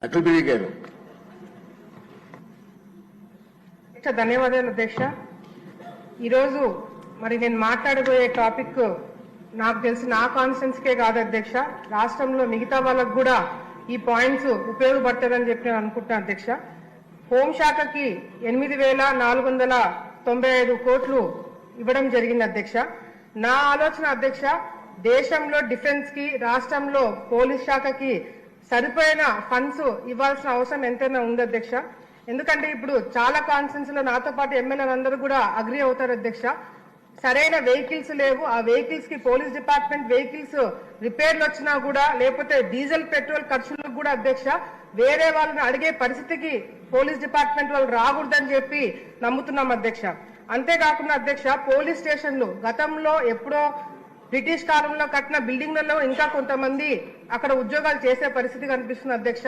అఖిలప్రియ గారు. ధన్యవాదాలు అధ్యక్ష. ఈరోజు మరి నేను మాట్లాడబోయే టాపిక్ నాకు తెలిసి నా కాన్స్టిట్యున్సీకే కాదు అధ్యక్ష, రాష్ట్రంలో మిగతా వాళ్ళకు కూడా ఈ పాయింట్స్ ఉపయోగపడతారని చెప్పి నేను అనుకుంటున్నాను అధ్యక్ష. హోంశాఖకి 8,495 కోట్లు ఇవ్వడం జరిగింది అధ్యక్ష. నా ఆలోచన అధ్యక్ష, దేశంలో డిఫెన్స్ కి రాష్ట్రంలో పోలీస్ శాఖకి సరిపోయిన ఫండ్స్ ఇవ్వాల్సిన అవసరం ఎంతైనా ఉంది అధ్యక్ష. ఎందుకంటే ఇప్పుడు చాలా కాన్స్టిట్యున్సీలో నాతో పాటు ఎమ్మెల్యేలందరూ కూడా అగ్రి అవుతారు అధ్యక్ష. సరైన వెహికల్స్ లేవు. ఆ వెహికల్స్ కి పోలీస్ డిపార్ట్మెంట్ వెహికల్స్ రిపేర్లు వచ్చినా కూడా, లేకపోతే డీజిల్ పెట్రోల్ ఖర్చులకు కూడా అధ్యక్ష వేరే వాళ్ళని అడిగే పరిస్థితికి పోలీస్ డిపార్ట్మెంట్ వాళ్ళు రాకూడదని చెప్పి నమ్ముతున్నాం అధ్యక్ష. అంతేకాకుండా అధ్యక్ష, పోలీస్ స్టేషన్లు గతంలో ఎప్పుడో బ్రిటిష్ కాలంలో కట్టిన బిల్డింగ్లలో ఇంకా కొంతమంది అక్కడ ఉద్యోగాలు చేసే పరిస్థితి కనిపిస్తుంది అధ్యక్ష.